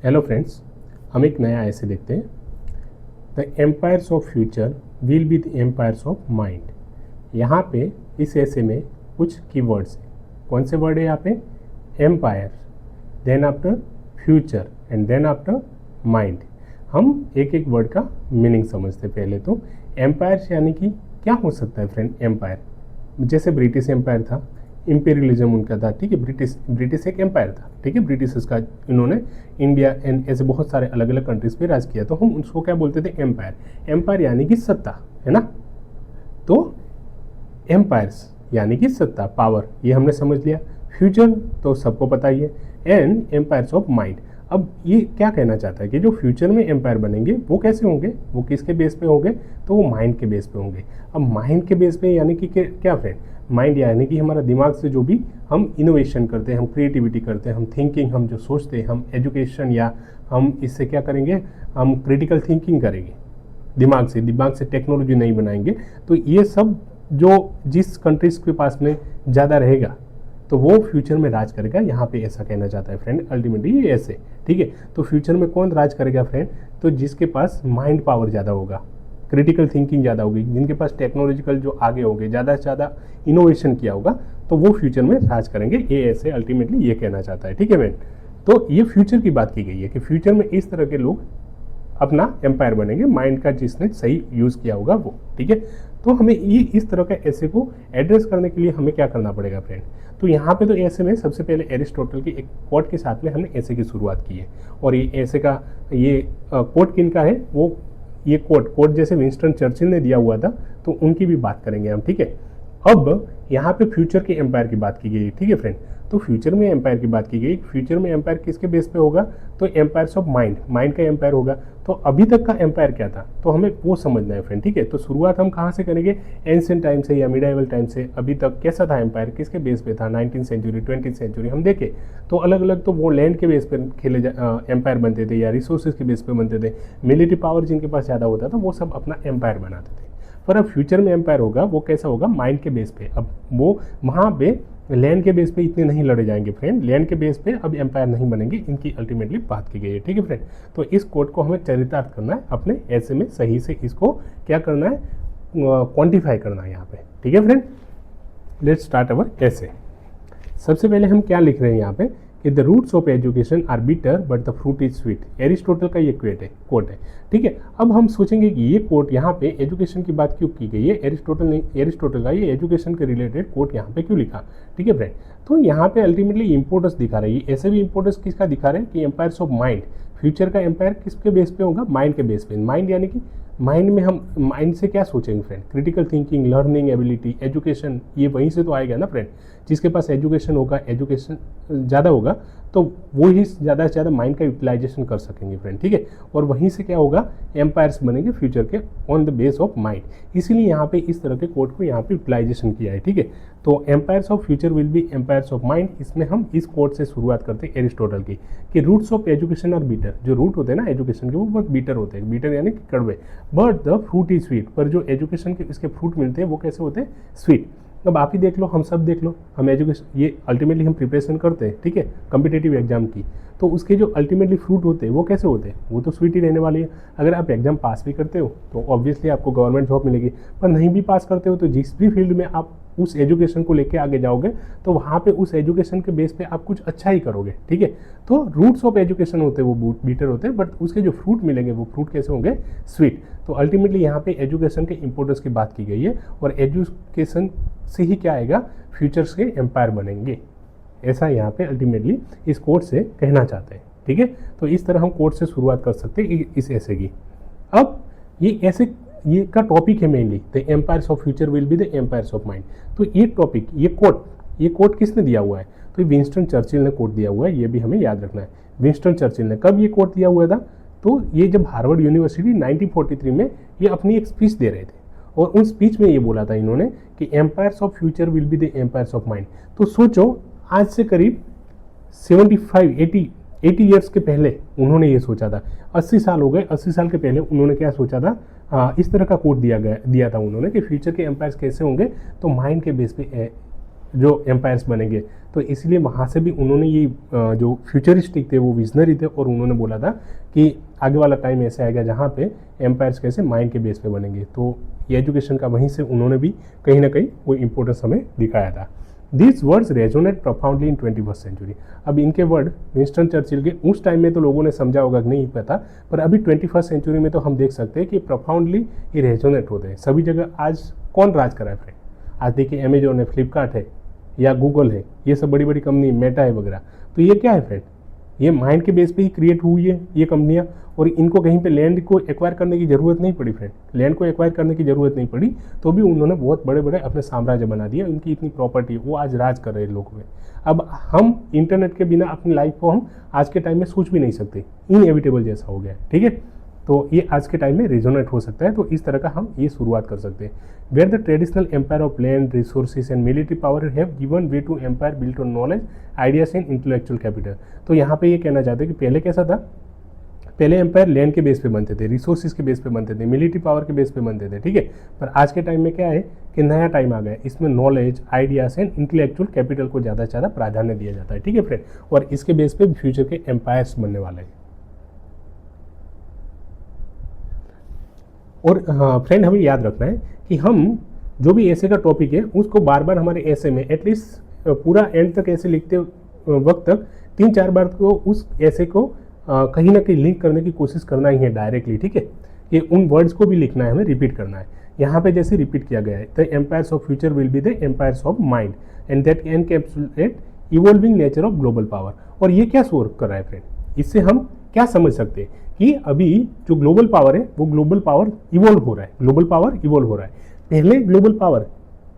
Hello friends, हम एक नया ऐसे देखते हैं। The empires of future will be the empires of mind. यहाँ पे इस ऐसे में कुछ कीवर्ड्स हैं। कौन से वर्ड है यहाँ पे? Empire, then after future and then after mind. हम एक एक वर्ड का मीनिंग समझते पहले। तो एम्पायर्स यानी कि क्या हो सकता है फ्रेंड? एम्पायर जैसे ब्रिटिश एम्पायर था, इंपीरियलिज्म उनका था, ठीक है। ब्रिटिश एक एम्पायर था, ठीक है। ब्रिटिश का इन्होंने इंडिया एंड ऐसे बहुत सारे अलग अलग कंट्रीज पे राज किया। तो हम उसको क्या बोलते थे? एम्पायर। एम्पायर यानी कि सत्ता, है ना। तो एम्पायर्स यानी कि सत्ता, पावर, ये हमने समझ लिया। फ्यूचर तो सबको पता ही है, एंड एम्पायर्स ऑफ माइंड। अब ये क्या कहना चाहता है कि जो फ्यूचर में एम्पायर बनेंगे वो कैसे होंगे? वो किसके बेस पे होंगे? तो वो माइंड के बेस पे होंगे। अब माइंड के बेस पे यानी कि क्या फ्रेंड? माइंड यानी कि हमारा दिमाग से जो भी हम इनोवेशन करते हैं, हम क्रिएटिविटी करते हैं, हम थिंकिंग, हम जो सोचते हैं, हम एजुकेशन या हम इससे क्या करेंगे? हम क्रिटिकल थिंकिंग करेंगे दिमाग से टेक्नोलॉजी नहीं बनाएंगे। तो ये सब जो जिस कंट्रीज के पास में ज़्यादा रहेगा तो वो फ्यूचर में राज करेगा। यहाँ पे ऐसा कहना चाहता है फ्रेंड, अल्टीमेटली ये ऐसे, ठीक है। तो फ्यूचर में कौन राज करेगा फ्रेंड? तो जिसके पास माइंड पावर ज़्यादा होगा, क्रिटिकल थिंकिंग ज़्यादा होगी, जिनके पास टेक्नोलॉजिकल जो आगे होंगे, ज़्यादा से ज़्यादा इनोवेशन किया होगा, तो वो फ्यूचर में राज करेंगे। ये ऐसे अल्टीमेटली ये कहना चाहता है, ठीक है फ्रेंड। तो ये फ्यूचर की बात की गई है कि फ्यूचर में इस तरह के लोग अपना एम्पायर बनेंगे, माइंड का जिसने सही यूज़ किया होगा वो, ठीक है। तो हमें ये इस तरह के ऐसे को एड्रेस करने के लिए हमें क्या करना पड़ेगा फ्रेंड? तो यहाँ पे तो ऐसे में सबसे पहले एरिस्टोटल की एक कोट के साथ में हमने ऐसे की शुरुआत की है। और ये ऐसे का ये कोट किन का है? वो ये कोट जैसे विंस्टन चर्चिल ने दिया हुआ था, तो उनकी भी बात करेंगे हम, ठीक है। अब यहाँ पे फ्यूचर के एम्पायर की बात की गई, ठीक है फ्रेंड। तो फ्यूचर में एम्पायर की बात की गई। फ्यूचर में एम्पायर किसके बेस पे होगा? तो एम्पायर्स ऑफ माइंड का एम्पायर होगा। तो अभी तक का एम्पायर क्या था, तो हमें वो समझना है फ्रेंड, ठीक है। तो शुरुआत हम कहाँ से करेंगे? एंशिएंट टाइम से या मिडाइवल टाइम से। अभी तक कैसा था एम्पायर, किसके बेस पे था? 19th सेंचुरी, 20th सेंचुरी हम देखें तो अलग अलग, तो वो लैंड के बेस पे एम्पायर बनते थे या रिसोर्सेज के बेस पे बनते थे। मिलिट्री पावर जिनके पास ज़्यादा होता था वो सब अपना एम्पायर बनाते थे। पर अब फ्यूचर में एम्पायर होगा वो कैसा होगा? माइंड के बेस पे। अब वो वहाँ पे लैंड के बेस पे इतने नहीं लड़े जाएंगे फ्रेंड, लैंड के बेस पे अब एम्पायर नहीं बनेंगे, इनकी अल्टीमेटली बात की गई है, ठीक है फ्रेंड। तो इस कोड को हमें चरितार्थ करना है अपने ऐसे में, सही से इसको क्या करना है? क्वांटिफाई करना है यहाँ पे, ठीक है फ्रेंड। लेट्स स्टार्ट अवर ऐसे। सबसे पहले हम क्या लिख रहे हैं यहाँ पे कि the roots of education are bitter but the fruit is sweet. Aristotle का ये कोट है, ठीक है। अब हम सोचेंगे कि ये कोट यहाँ पे एजुकेशन की बात क्यों की गई है? एरिस्टोटल का ये एजुकेशन के रिलेटेड कोट यहाँ पे क्यों लिखा, ठीक है फ्रेंड। तो यहाँ पे अल्टीमेटली इंपोर्टेंस दिखा रही है। ऐसे भी इंपोर्टेंस किसका दिखा रहे हैं कि एम्पायर्स ऑफ माइंड। फ्यूचर का एम्पायर किसके बेस पे होगा? माइंड के बेस पे। माइंड यानी कि माइंड में हम माइंड से क्या सोचेंगे friend? Critical thinking, learning ability, education, ये वहीं से तो आएगा ना फ्रेंड। जिसके पास एजुकेशन होगा, एजुकेशन ज़्यादा होगा, तो वो ही ज़्यादा से ज़्यादा माइंड का यूटिलाइजेशन कर सकेंगे फ्रेंड, ठीक है। और वहीं से क्या होगा? एम्पायर्स बनेंगे फ्यूचर के on the base of mind. इसीलिए यहाँ पे इस तरह के कोड को यहाँ पे यूटिलाइजेशन किया है, ठीक है। तो empires of future will be empires of mind. इसमें हम इस कोड से शुरुआत करते हैं एरिस्टोटल की कि roots of education are bitter. जो रूट होते हैं ना एजुकेशन के वो बहुत बीटर होते हैं, बीटर यानी कि कड़वे, but the fruit is sweet. पर जो एजुकेशन के इसके फ्रूट मिलते हैं वो कैसे होते हैं? स्वीट। अब आप ही देख लो, हम सब देख लो, हम एजुकेशन ये अल्टीमेटली हम प्रिपरेशन करते हैं, ठीक है, कम्पिटेटिव एग्जाम की। तो उसके जो अल्टीमेटली फ्रूट होते हैं वो कैसे होते हैं? वो तो स्वीट ही रहने वाली है। अगर आप एग्जाम पास भी करते हो तो ऑब्वियसली आपको गवर्नमेंट जॉब मिलेगी, पर नहीं भी पास करते हो तो जिस भी फील्ड में आप उस एजुकेशन को लेके आगे जाओगे तो वहाँ पे उस एजुकेशन के बेस पे आप कुछ अच्छा ही करोगे, ठीक है। तो रूट्स ऑफ एजुकेशन होते हैं वो बीटर होते हैं, बट उसके जो फ्रूट मिलेंगे वो फ्रूट कैसे होंगे? स्वीट। तो अल्टीमेटली यहाँ पे एजुकेशन के इंपोर्टेंस की बात की गई है, और एजुकेशन से ही क्या आएगा? फ्यूचर्स के एम्पायर बनेंगे, ऐसा यहाँ पे अल्टीमेटली इस कोड से कहना चाहते हैं, ठीक है। तो इस तरह हम कोड से शुरुआत कर सकते हैं इस ऐसे की। अब ये ऐसे ये का टॉपिक है mainly the empires of future will be the empires of mind. तो ये टॉपिक, ये कोट किसने दिया हुआ है? तो विंस्टन चर्चिल ने कोट दिया हुआ है, ये भी हमें याद रखना है। विंस्टन चर्चिल ने कब ये कोट दिया हुआ था? तो ये जब हार्वर्ड यूनिवर्सिटी 1943 में ये अपनी एक स्पीच दे रहे थे, और उन स्पीच में ये बोला था इन्होंने कि empires of future will be the empires of mind. तो सोचो, आज से करीब 80 ईयर्स के पहले उन्होंने ये सोचा था। 80 साल हो गए, 80 साल के पहले उन्होंने क्या सोचा था? इस तरह का कोड दिया था उन्होंने कि फ्यूचर के एम्पायर्स कैसे होंगे? तो माइंड के बेस पे जो एम्पायर्स बनेंगे। तो इसलिए वहाँ से भी उन्होंने ये जो फ्यूचरिस्टिक थे वो विजनरी थे, और उन्होंने बोला था कि आगे वाला टाइम ऐसे आएगा जहाँ पे एम्पायर्स कैसे माइंड के बेस पे बनेंगे। तो ये एजुकेशन का वहीं से उन्होंने भी कहीं ना कहीं वो इम्पोर्टेंस हमें दिखाया था। These words resonate profoundly in 21st century। अब इनके वर्ड विंस्टन चर्चिल के उस टाइम में तो लोगों ने समझा होगा कि नहीं पता, पर अभी 21st सेंचुरी में तो हम देख सकते हैं कि प्रोफाउंडली ये रेजोनेट होते हैं सभी जगह। आज कौन राज कर रहा है फ्रेंड? आज देखिए अमेजोन है, फ्लिपकार्ट है या गूगल है, ये सब बड़ी बड़ी कंपनी, मेटा है वगैरह। तो ये क्या है फ्रेंड? ये माइंड के बेस पे ही क्रिएट हुई है ये कंपनियां, और इनको कहीं पे लैंड को एक्वायर करने की ज़रूरत नहीं पड़ी फ्रेंड। लैंड को एक्वायर करने की ज़रूरत नहीं पड़ी, तो भी उन्होंने बहुत बड़े बड़े अपने साम्राज्य बना दिए। उनकी इतनी प्रॉपर्टी है, वो आज राज कर रहे हैं लोगों में। अब हम इंटरनेट के बिना अपनी लाइफ को हम आज के टाइम में सोच भी नहीं सकते, इनएविटेबल जैसा हो गया है, ठीक है। तो ये आज के टाइम में रिजोनेट हो सकता है। तो इस तरह का हम ये शुरुआत कर सकते हैं। Where the traditional empire of land, resources and military power have given way to empire built on knowledge, ideas and intellectual capital. तो यहाँ पे ये कहना चाहते हैं कि पहले कैसा था? पहले एम्पायर लैंड के बेस पे बनते थे, रिसोर्सेज के बेस पे बनते थे, मिलिट्री पावर के बेस पे बनते थे, ठीक है। पर आज के टाइम में क्या है कि नया टाइम आ गया, इसमें knowledge, ideas and intellectual capital को ज़्यादा से ज़्यादा प्राधान्य दिया जाता है, ठीक है फ्रेंड। और इसके बेस पे फ्यूचर के एम्पायर्स बनने वाले हैं। और हाँ फ्रेंड, हमें याद रखना है कि हम जो भी ऐसे का टॉपिक है उसको बार बार हमारे ऐसे में एटलीस्ट पूरा एंड तक ऐसे लिखते वक्त तक 3-4 बार को उस ऐसे को कहीं ना कहीं लिंक करने की कोशिश करना ही है डायरेक्टली, ठीक है। ये उन वर्ड्स को भी लिखना है, हमें रिपीट करना है। यहाँ पे जैसे रिपीट किया गया है, the empires of future will be the empires of mind and that encapsulate evolving nature of global power. और ये क्या शो कर रहा है फ्रेंड? इससे हम क्या समझ सकते हैं कि अभी जो ग्लोबल पावर है वो ग्लोबल पावर इवॉल्व हो रहा है, ग्लोबल पावर इवॉल्व हो रहा है। पहले ग्लोबल पावर,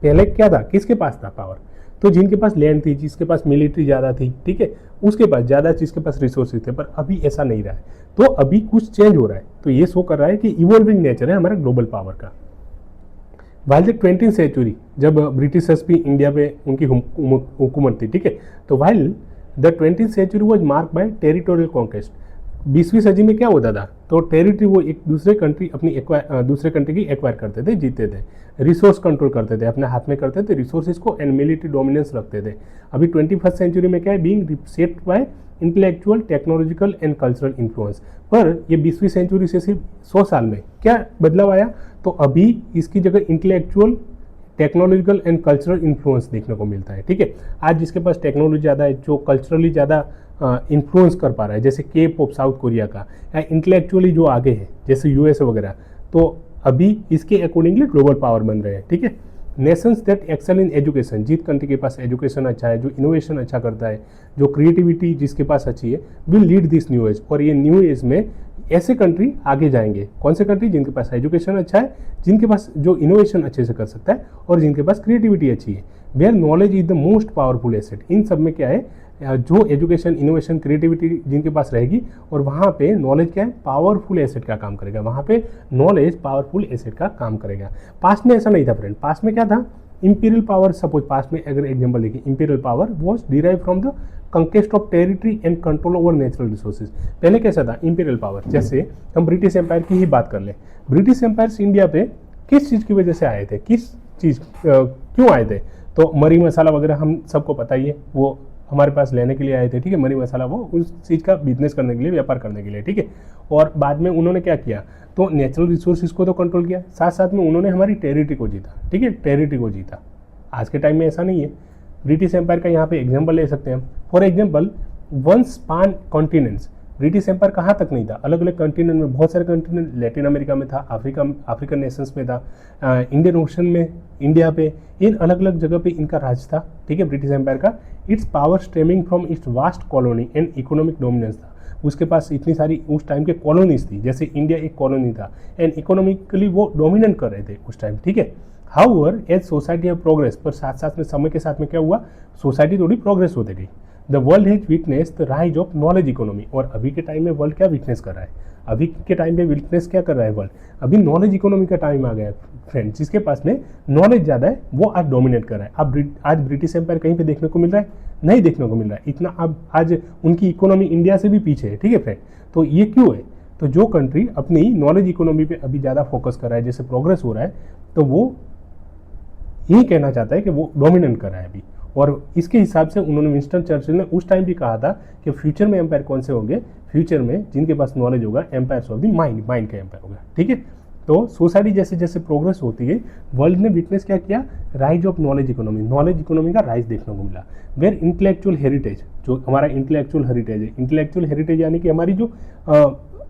पहले क्या था? किसके पास था पावर? तो जिनके पास लैंड थी, जिसके पास मिलिट्री ज़्यादा थी, ठीक है, उसके पास ज़्यादा, जिसके पास रिसोर्सेज थे। पर अभी ऐसा नहीं रहा है, तो अभी कुछ चेंज हो रहा है। तो ये शो कर रहा है कि इवॉल्विंग नेचर है हमारा ग्लोबल पावर का। वाइल द 20th सेंचुरी, जब ब्रिटिशर्स भी इंडिया पे उनकी हुकूमत थी, ठीक है, तो while the 20th century was mark by territorial conquest. 20वीं सदी में क्या होता था? तो टेरिटरी वो एक दूसरे कंट्री अपनी दूसरे कंट्री की एक्वायर करते थे, जीतते थे, रिसोर्स कंट्रोल करते थे, अपने हाथ में करते थे रिसोर्सेज को, एंड मिलिट्री डोमिनेंस रखते थे। अभी 21st सेंचुरी में क्या है? Being shaped by intellectual, technological and cultural influence. पर ये 20वीं सेंचुरी से सिर्फ 100 साल में क्या बदलाव आया? तो अभी इसकी जगह intellectual, technological and cultural influence देखने को मिलता है, ठीक है। आज जिसके पास टेक्नोलॉजी ज़्यादा है, जो कल्चरली ज़्यादा इन्फ्लुएंस कर पा रहा है, जैसे के पॉप साउथ कोरिया का, या इंटेलेक्चुअली जो आगे है जैसे यूएस वगैरह, तो अभी इसके अकॉर्डिंगली ग्लोबल पावर बन रहे हैं, ठीक है। Nations that excel in education, जिस कंट्री के पास एजुकेशन अच्छा है, जो इनोवेशन अच्छा करता है, जो क्रिएटिविटी जिसके पास अच्छी है, will lead this new as. और ये न्यू एज में ऐसे कंट्री आगे जाएंगे। कौन से कंट्री? जिनके पास एजुकेशन अच्छा है, जिनके पास जो इनोवेशन अच्छे से कर सकता है, और जिनके पास क्रिएटिविटी अच्छी है। Where knowledge is the most powerful asset. इन सब में क्या है? जो एजुकेशन, इनोवेशन, क्रिएटिविटी जिनके पास रहेगी, और वहाँ पे नॉलेज क्या है? पावरफुल एसेट का काम करेगा। वहाँ पे नॉलेज पावरफुल एसेट का काम करेगा। पास्ट में ऐसा नहीं था फ्रेंड। पास्ट में क्या था? Imperial power. सपोज पास्ट में अगर एग्जाम्पल देखिए, imperial power was derive from the conquest of territory and control over natural resources. पहले कैसा था इंपीरियल पावर? जैसे हम ब्रिटिश एम्पायर की ही बात कर लें। ब्रिटिश एम्पायर इंडिया पे किस चीज़ की वजह से आए थे? किस चीज़ क्यों आए थे? तो मरी मसाला वगैरह हम सबको पता ही है, वो हमारे पास लेने के लिए आए थे, ठीक है। मरी मसाला वो उस चीज़ का बिजनेस करने के लिए, व्यापार करने के लिए, ठीक है। और बाद में उन्होंने क्या किया? तो नेचुरल रिसोर्सेज को तो कंट्रोल किया, साथ साथ में उन्होंने हमारी टेरिटरी को जीता, ठीक है, टेरिटरी को जीता। आज के टाइम में ऐसा नहीं है। ब्रिटिश एम्पायर का यहाँ पे एग्जाम्पल ले सकते हैं हम। For example, one span continents. British empire कहाँ तक नहीं था? अलग अलग कॉन्टिनेंट में, बहुत सारे कॉन्टिनेंट, लैटिन अमेरिका में था, अफ्रीकन नेशंस में था, इंडियन ओशन में, इंडिया पे, इन अलग अलग जगह पे इनका राज था, ठीक है, ब्रिटिश एम्पायर का। It's power stemming from its vast colony and economic dominance था। उसके पास इतनी सारी उस टाइम के कॉलोनीज थी, जैसे इंडिया एक कॉलोनी था, एंड इकोनॉमिकली वो डोमिनेट कर रहे थे उस टाइम, ठीक है। However as society have progress, पर साथ साथ में समय के साथ में क्या हुआ? सोसाइटी थोड़ी प्रोग्रेस होती गई। The world has witness the rise of knowledge economy. और अभी के टाइम में वर्ल्ड क्या विटनेस कर रहा है? अभी के टाइम में विटनेस क्या कर रहा है वर्ल्ड? अभी नॉलेज इकोनॉमी का टाइम आ गया है फ्रेंड। जिसके पास में नॉलेज ज़्यादा है वो आज डोमिनेट कर रहा है। अब आज ब्रिटिश एम्पायर कहीं पे देखने को मिल रहा है? नहीं देखने को मिल रहा है इतना। अब आज उनकी इकोनॉमी इंडिया से भी पीछे है, ठीक है फ्रेंड। तो ये क्यों है? तो जो कंट्री अपनी नॉलेज इकोनॉमी पे अभी ज़्यादा फोकस कर रहा है, जैसे प्रोग्रेस हो रहा है, तो वो यही कहना चाहता है कि वो डोमिनेट कर रहा है अभी। और इसके हिसाब से उन्होंने विंस्टन चर्चिल ने उस टाइम भी कहा था कि फ्यूचर में एम्पायर कौन से होंगे, फ्यूचर में जिनके पास नॉलेज होगा, empires of the mind, mind का एम्पायर होगा। ठीक है, तो सोसाइटी जैसे जैसे प्रोग्रेस होती है, वर्ल्ड ने विटनेस क्या किया, rise of knowledge economy, knowledge economy का राइज देखने को मिला। वेयर इंटेलेक्चुअल हेरिटेज, जो हमारा इंटेलेक्चुअल हेरिटेज है, इंटेलेक्चुअल हेरिटेज यानी कि हमारी जो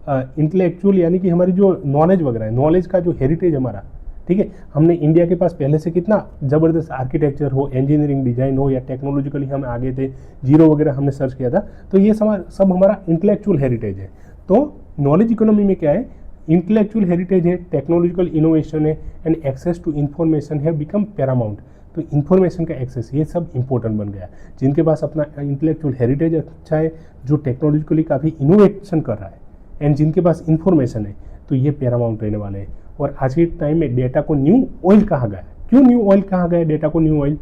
इंटेलेक्चुअल यानी कि हमारी जो नॉलेज वगैरह है, नॉलेज का जो हेरिटेज हमारा, ठीक है, हमने इंडिया के पास पहले से कितना ज़बरदस्त आर्किटेक्चर हो, इंजीनियरिंग डिजाइन हो, या टेक्नोलॉजिकली हम आगे थे, जीरो वगैरह हमने सर्च किया था, तो ये सब हमारा इंटेलेक्चुअल हेरिटेज है। तो नॉलेज इकोनॉमी में क्या है, इंटेलेक्चुअल हेरिटेज है, टेक्नोलॉजिकल इनोवेशन है, एंड एक्सेस टू इन्फॉर्मेशन है बिकम पैरामाउंट। तो इन्फॉर्मेशन का एक्सेस, ये सब इंपॉर्टेंट बन गया। जिनके पास अपना इंटेलेक्चुअल हेरिटेज अच्छा है, जो टेक्नोलॉजिकली काफ़ी इनोवेशन कर रहा है, एंड जिनके पास इंफॉर्मेशन है, तो ये पैरामाउंट रहने वाले हैं। और आज के टाइम में डेटा को न्यू ऑयल कहा गया। क्यों न्यू ऑयल कहा गया, डेटा को न्यू ऑयल?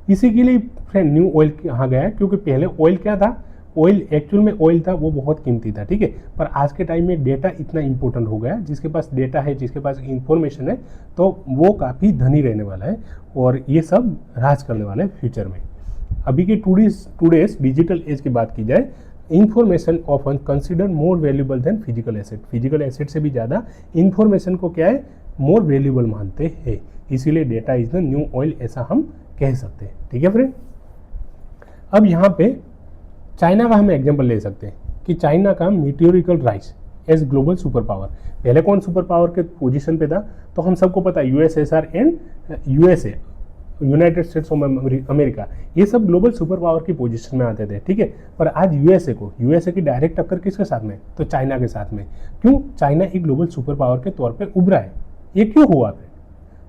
इसी के लिए फ्रेंड न्यू ऑयल कहा गया है, क्योंकि पहले ऑयल क्या था, ऑयल एक्चुअल में ऑयल था, वो बहुत कीमती था। ठीक है, पर आज के टाइम में डेटा इतना इंपॉर्टेंट हो गया, जिसके पास डेटा है, जिसके पास इंफॉर्मेशन है, तो वो काफ़ी धनी रहने वाला है, और ये सब राज करने वाला है फ्यूचर में। अभी के टूडेज डिजिटल एज की बात की जाए, information often consider more valuable than physical asset. Physical asset से भी ज़्यादा इंफॉर्मेशन को क्या है, मोर वैल्यूबल मानते हैं। इसीलिए data is the new oil, ऐसा हम कह सकते हैं। ठीक है फ्रेंड, अब यहाँ पे चाइना का हम एग्जाम्पल ले सकते हैं कि चाइना का meteoric rise as global super power. पहले कौन सुपर पावर के पोजीशन पे था, तो हम सबको पता है USSR and USA, United states of America, ये सब ग्लोबल सुपर पावर की पोजीशन में आते थे। ठीक है, पर आज यूएसए की डायरेक्ट टक्कर किसके साथ में, तो चाइना के साथ में। क्यों, चाइना एक ग्लोबल सुपर पावर के तौर पे उभरा है। ये क्यों हुआ फिर,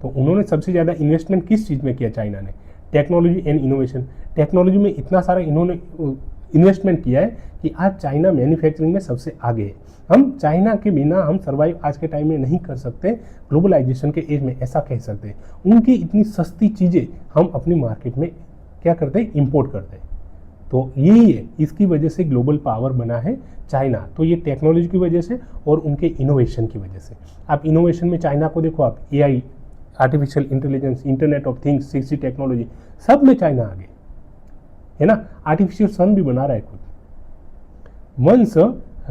तो उन्होंने सबसे ज़्यादा इन्वेस्टमेंट किस चीज़ में किया, चाइना ने, टेक्नोलॉजी एंड इनोवेशन। टेक्नोलॉजी में इतना सारा इन्होंने इन्वेस्टमेंट किया है कि आज चाइना मैन्युफैक्चरिंग में सबसे आगे है। हम चाइना के बिना हम सर्वाइव आज के टाइम में नहीं कर सकते, ग्लोबलाइजेशन के एज में, ऐसा कह सकते हैं। उनकी इतनी सस्ती चीज़ें हम अपनी मार्केट में क्या करते हैं, इंपोर्ट करते हैं। तो यही है, इसकी वजह से ग्लोबल पावर बना है चाइना। तो ये टेक्नोलॉजी की वजह से और उनके इनोवेशन की वजह से। आप इनोवेशन में चाइना को देखो, आप AI, artificial intelligence, internet of things, 6G technology, सब में चाइना आगे है ना। आर्टिफिशियल सन भी बना रहा है खुद। वंस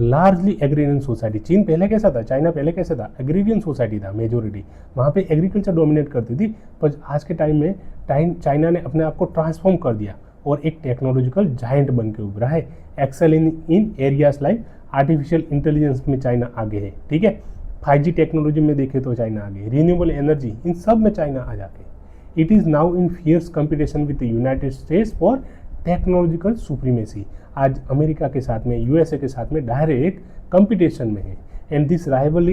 लार्जली एग्रीरियन सोसाइटी, चीन पहले कैसा था, चाइना पहले कैसा था, एग्रीरियन सोसाइटी था मेजोरिटी, वहाँ पे एग्रीकल्चर डोमिनेट करती थी। पर आज के टाइम में चाइना ने अपने आप को ट्रांसफॉर्म कर दिया और एक टेक्नोलॉजिकल जायंट बन के उभरा है। Excel in areas like artificial intelligence में चाइना आगे है। ठीक है, 5G टेक्नोलॉजी में देखें तो चाइना आगे, रिन्यूएबल एनर्जी, इन सब में चाइना आ जाके। It is now in fierce competition with the United States for technological supremacy. आज अमेरिका के साथ में, यूएसए के साथ में डायरेक्ट कंपटीशन में है। And this rivalry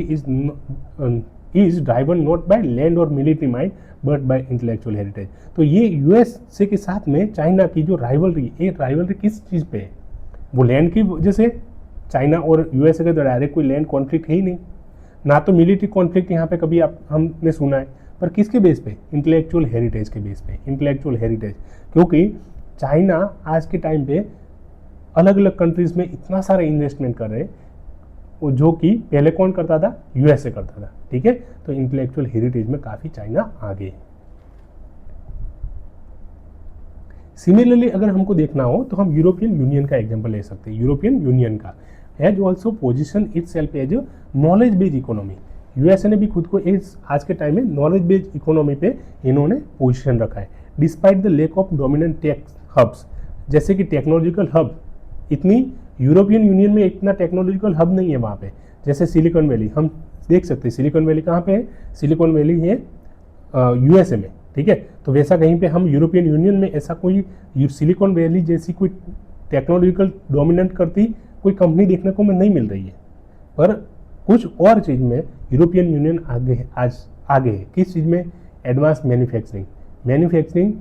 is driven not by land or military might but by intellectual heritage. तो ये यूएसए के साथ में चाइना की जो राइवलरी, ये राइवलरी किस चीज़ पे है, वो लैंड की वजह से। चाइना और यूएसए के तो डायरेक्ट कोई लैंड कॉन्फ्लिक्ट है ही नहीं, ना तो मिलिट्री कॉन्फ्लिक्ट यहाँ पे कभी हमने सुना है, पर किसके बेस पे, इंटेलेक्चुअल हेरिटेज के बेस पे, इंटेलेक्चुअल हेरिटेज। क्योंकि चाइना आज के टाइम पे अलग अलग कंट्रीज में इतना सारा इन्वेस्टमेंट कर रहे हैं, जो कि पहले कौन करता था, यूएसए करता था। ठीक है, तो इंटेलेक्चुअल हेरिटेज में काफ़ी चाइना आगे है। सिमिलरली अगर हमको देखना हो तो हम यूरोपियन यूनियन का एग्जांपल ले सकते हैं। यूरोपियन यूनियन का has also position itself as knowledge based economy. USA ने भी खुद को आज के टाइम में नॉलेज बेस्ड इकोनॉमी पे इन्होंने पोजिशन रखा है, despite the lack of dominant tech hubs. जैसे कि टेक्नोलॉजिकल हब, इतनी यूरोपियन यूनियन में इतना टेक्नोलॉजिकल हब नहीं है वहाँ पे। जैसे सिलिकॉन वैली हम देख सकते हैं, सिलिकॉन वैली कहाँ पे है, सिलिकॉन वैली है यूएसए में। ठीक है, तो वैसा कहीं पे हम यूरोपियन यूनियन में ऐसा कोई सिलिकॉन वैली जैसी कोई टेक्नोलॉजिकल डोमिनेंट करती कोई कंपनी देखने को नहीं मिल रही है। पर कुछ और चीज़ में यूरोपियन यूनियन आगे है, आज आगे है। किस चीज़ में, एडवांस मैन्युफैक्चरिंग, मैन्युफैक्चरिंग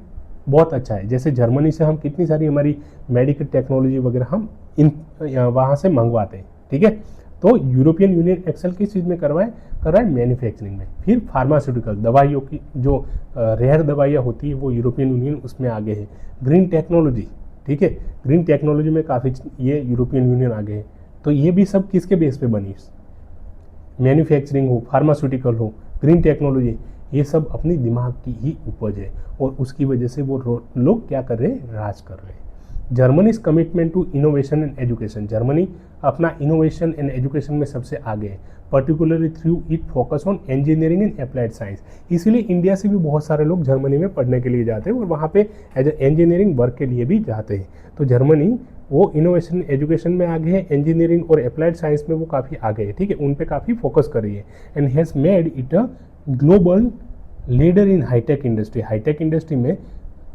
बहुत अच्छा है। जैसे जर्मनी से हम कितनी सारी हमारी मेडिकल टेक्नोलॉजी वगैरह हम वहाँ से मंगवाते हैं। ठीक है, तो यूरोपियन यूनियन एक्सेल किस चीज़ में कर रहा है, मैन्युफैक्चरिंग में। फिर फार्मास्यूटिकल, दवाइयों की जो रेयर दवाइयाँ होती है वो यूरोपियन यूनियन उसमें आगे है। ग्रीन टेक्नोलॉजी, ठीक है, ग्रीन टेक्नोलॉजी में काफ़ी ये यूरोपियन यूनियन आगे है। तो ये भी सब किसके बेस पे बनी, मैन्युफैक्चरिंग हो, फार्मास्यूटिकल हो, ग्रीन टेक्नोलॉजी, ये सब अपनी दिमाग की ही उपज है और उसकी वजह से वो लोग क्या कर रहे हैं, राज कर रहे हैं। Germany's commitment to innovation and education, Germany अपना इनोवेशन एंड एजुकेशन में सबसे आगे है, particularly through it focus on engineering and applied science. इसीलिए इंडिया से भी बहुत सारे लोग जर्मनी में पढ़ने के लिए जाते हैं और वहाँ पे एज ए इंजीनियरिंग वर्क के लिए भी जाते हैं। तो जर्मनी वो इनोवेशन एजुकेशन में आगे है, इंजीनियरिंग और अप्लाइड साइंस में वो काफ़ी आगे है, ठीक है, उन पे काफ़ी फोकस कर रही है and has made it a global leader in high tech industry. High tech industry में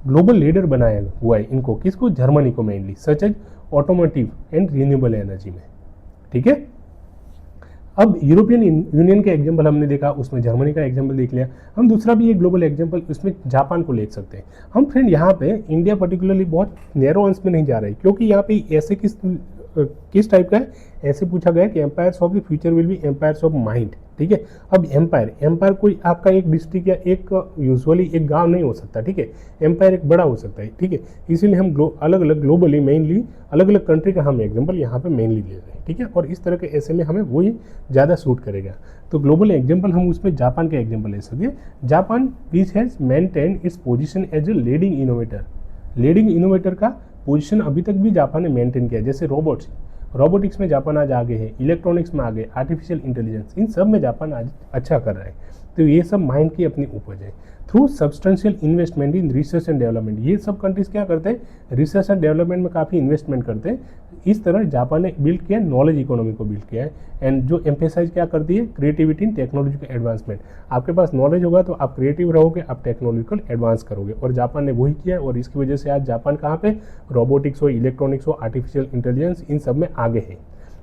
ग्लोबल लीडर बनाया हुआ है इनको, किसको, जर्मनी को mainly, such as automotive and renewable energy में, ठीक है। अब यूरोपियन यूनियन के एग्जाम्पल हमने देखा, उसमें जर्मनी का एग्जाम्पल देख लिया, हम दूसरा भी एक ग्लोबल एग्जाम्पल उसमें जापान को ले सकते हैं। हम फ्रेंड यहाँ पे इंडिया पर्टिकुलरली बहुत नैरो अंश में नहीं जा रहे, क्योंकि यहाँ पे ऐसे किस टाइप का है, ऐसे पूछा गया कि empires of the future will be empires of mind, ठीक है। अब एम्पायर कोई आपका एक डिस्ट्रिक्ट या एक यूजुअली एक गांव नहीं हो सकता, ठीक है, एम्पायर एक बड़ा हो सकता है, ठीक है। इसीलिए हम अलग अलग ग्लोबली मेनली अलग अलग कंट्री का हम एग्जाम्पल यहाँ पे मेनली ले रहे हैं, ठीक है, और इस तरह के ऐसे में हमें वही ज़्यादा सूट करेगा। तो ग्लोबल एग्जाम्पल हम उसमें जापान का एग्जाम्पल ले सकते हैं। Japan which has maintain its position as a leading innovator, leading innovator का पोजीशन अभी तक भी जापान ने मेंटेन किया। जैसे रोबोटिक्स में जापान आज आगे है, इलेक्ट्रॉनिक्स में आगे, आर्टिफिशियल इंटेलिजेंस, इन सब में जापान आज अच्छा कर रहा है। तो ये सब माइंड की अपनी उपज है। Through substantial investment in research and development, ये सब कंट्रीज क्या करते हैं, रिसर्च एंड डेवलपमेंट में काफ़ी इन्वेस्टमेंट करते हैं। इस तरह जापान ने बिल्ड किया, नॉलेज इकोनॉमी को बिल्ड किया है एंड जो एम्फेसाइज क्या करती है, क्रिएटिविटी इन टेक्नोलॉजिकल एडवांसमेंट। आपके पास नॉलेज होगा तो आप क्रिएटिव रहोगे, आप टेक्नोलॉजिकल एडवांस करोगे, और जापान ने वही किया है और इसकी वजह से आज जापान कहाँ पे, रोबोटिक्स हो, इलेक्ट्रॉनिक्स हो, आर्टिफिशियल इंटेलिजेंस, इन सब में आगे है।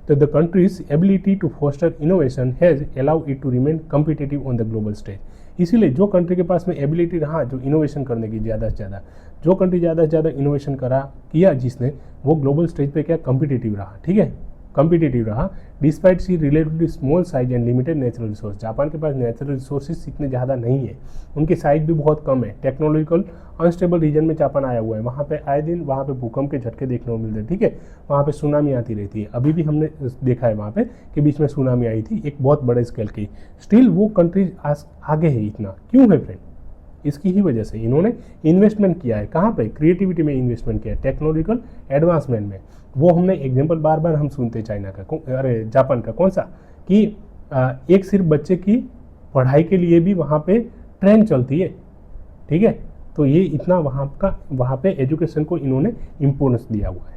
तो the country's ability to foster innovation has allow it to remain competitive on the global stage. इसीलिए जो कंट्री के पास में एबिलिटी रहा जो इनोवेशन करने की ज़्यादा से ज़्यादा, जो कंट्री ज़्यादा से ज़्यादा इनोवेशन किया जिसने, वो ग्लोबल स्टेज पे क्या कम्पिटिटिव रहा, ठीक है, कम्पिटिटिव रहा despite see relatively small size and limited natural resource. Japan के पास नेचुरल रिसोर्सेज इतने ज़्यादा नहीं है, उनकी साइज भी बहुत कम है, टेक्नोलॉजिकल अनस्टेबल रीजन में जापान आया हुआ है, वहाँ पे आए दिन वहाँ पे भूकंप के झटके देखने को मिलते हैं, ठीक है, वहाँ पे सुनामी आती रहती है। अभी भी हमने देखा है वहाँ पे कि बीच में सुनामी आई थी एक बहुत बड़े स्केल की, स्टिल वो कंट्रीज आगे है। इतना क्यों है फ्रेंड, इसकी ही वजह से इन्होंने इन्वेस्टमेंट किया है, कहाँ पे, क्रिएटिविटी में इन्वेस्टमेंट किया है, टेक्नोलॉजिकल एडवांसमेंट में। वो हमने एग्जांपल बार बार हम सुनते चाइना का, अरे जापान का, कौन सा, कि एक सिर्फ बच्चे की पढ़ाई के लिए भी वहाँ पे ट्रेन चलती है, ठीक है। तो ये इतना वहाँ पे एजुकेशन को इन्होंने इम्पोर्टेंस दिया हुआ है।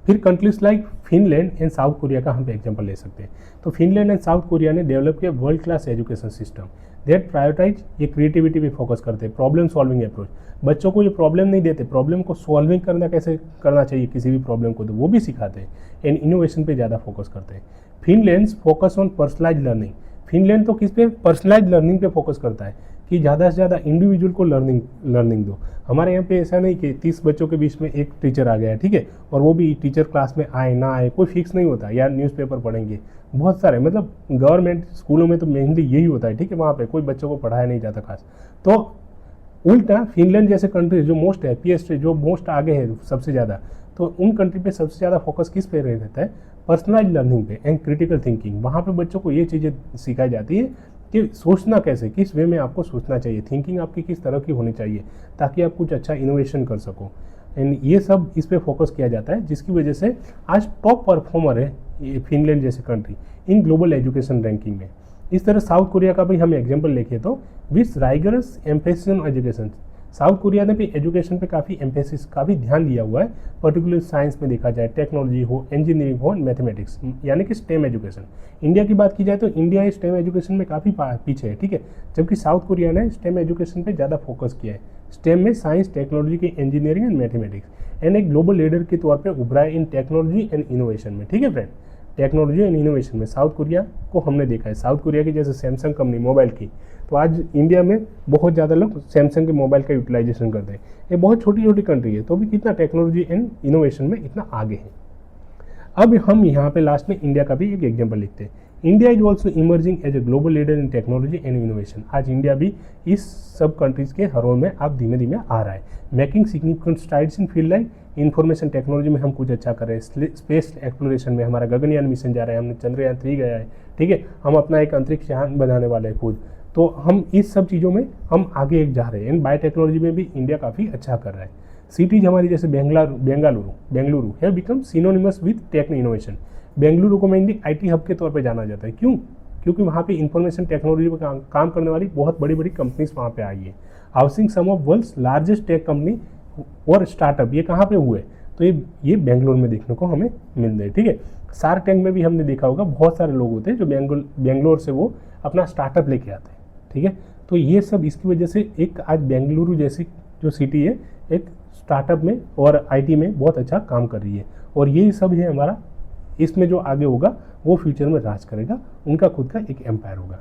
फिर countries like Finland and South Korea का हम पे एग्जांपल ले सकते हैं। तो फिनलैंड एंड साउथ कोरिया ने डेवलप किया world class education system that prioritize, ये क्रिएटिविटी पे फोकस करते हैं, प्रॉब्लम सॉल्विंग अप्रोच। बच्चों को ये प्रॉब्लम नहीं देते, प्रॉब्लम को सॉल्विंग करना कैसे करना चाहिए किसी भी प्रॉब्लम को, तो वो भी सिखाते हैं एंड इनोवेशन पे ज़्यादा फोकस करते हैं। Finland focus on personalize learning, Finland तो किस पे, पर्सनलाइज लर्निंग पे फोकस करता है कि ज़्यादा से ज़्यादा इंडिविजुअल को लर्निंग दो। हमारे यहाँ पे ऐसा नहीं कि 30 बच्चों के बीच में एक टीचर आ गया है, ठीक है, और वो भी टीचर क्लास में आए ना आए कोई फिक्स नहीं होता, यार न्यूज़पेपर पढ़ेंगे, बहुत सारे, मतलब गवर्नमेंट स्कूलों में तो मेनली यही होता है, ठीक है, वहाँ पे कोई बच्चों को पढ़ाया नहीं जाता खास। तो उल्टा फिनलैंड जैसे कंट्री जो मोस्ट हैप्पीएस्ट है, जो मोस्ट आगे है सबसे ज़्यादा, तो उन कंट्री पे सबसे ज़्यादा फोकस किस पे रहता है, पर्सनलाइज लर्निंग पे एंड क्रिटिकल थिंकिंग। वहाँ पे बच्चों को ये चीज़ें सिखाई जाती है कि सोचना कैसे, किस वे में आपको सोचना चाहिए, थिंकिंग आपकी किस तरह की होनी चाहिए ताकि आप कुछ अच्छा इनोवेशन कर सको, एंड ये सब इस पे फोकस किया जाता है, जिसकी वजह से आज टॉप परफॉर्मर है ये फिनलैंड जैसे country in global education ranking में। इस तरह साउथ कोरिया का भी हम एग्जाम्पल देखें तो with राइगरस emphasis on education, south Korea ने भी एजुकेशन पे काफ़ी एम्फेसिस, काफ़ी ध्यान दिया हुआ है, पर्टिकुलर साइंस में देखा जाए, टेक्नोलॉजी हो, इंजीनियरिंग हो, मैथमेटिक्स, यानी कि स्टेम एजुकेशन। इंडिया की बात की जाए तो इंडिया स्टेम एजुकेशन में काफ़ी पीछे है, ठीक है, जबकि साउथ कोरिया ने स्टेम एजुकेशन पे ज़्यादा फोकस किया है। स्टेम में साइंस, टेक्नोलॉजी की, इंजीनियरिंग एंड मैथमेटिक्स, एंड एक ग्लोबल लीडर के तौर पर उभरा है इन टेक्नोलॉजी एंड इनोवेशन में, ठीक है फ्रेंड। टेक्नोलॉजी एंड इनोवेशन में साउथ कोरिया को हमने देखा है। साउथ कोरिया की जैसे सैमसंग कंपनी मोबाइल की, तो आज इंडिया में बहुत ज़्यादा लोग सैमसंग के मोबाइल का यूटिलाइजेशन करते हैं। ये बहुत छोटी छोटी कंट्री है, तो भी कितना टेक्नोलॉजी एंड इनोवेशन में इतना आगे है। अब हम यहाँ पे लास्ट में इंडिया का भी एक एग्जाम्पल लिखते हैं। India is also emerging as a global leader in technology and innovation. आज इंडिया भी इस सब कंट्रीज के हरोल में अब धीमे धीमे आ रहा है। मेकिंग सिग्निफिकेंट स्ट्राइड्स इन फील्ड लाइक इन्फॉर्मेशन टेक्नोलॉजी में हम कुछ अच्छा कर रहे हैं, स्पेस एक्सप्लोरेशन में हमारा गगनयान मिशन जा रहा है, हमने चंद्रयान 3 गया है, ठीक है, हम अपना एक अंतरिक्ष यान बनाने वाले हैं खुद। तो हम इस सब चीज़ों में हम आगे एक जा रहे हैं। एंड बायोटेक्नोलॉजी में भी इंडिया काफ़ी अच्छा कर रहा है। सिटीज हमारी जैसे Bengaluru have become synonymous with tech innovation. Bengaluru को मेनली IT हब के तौर पे जाना जाता है। क्यों? क्योंकि वहाँ पे इंफॉर्मेशन टेक्नोलॉजी पर काम करने वाली बहुत बड़ी बड़ी कंपनीज वहाँ पे आई है। Housing some of world's largest tech company और स्टार्टअप ये कहाँ पे हुए? तो ये बेंगलोर में देखने को हमें मिल रहे हैं। ठीक है, शार्क टैंक में भी हमने देखा होगा, बहुत सारे लोग होते हैं जो बेंगलोर से वो अपना स्टार्टअप लेके आते हैं। ठीक है, तो ये सब इसकी वजह से एक आज बेंगलुरु जैसी जो सिटी है एक स्टार्टअप में और IT में बहुत अच्छा काम कर रही है। और यही सब है हमारा, इसमें जो आगे होगा वो फ्यूचर में राज करेगा, उनका खुद का एक एम्पायर होगा।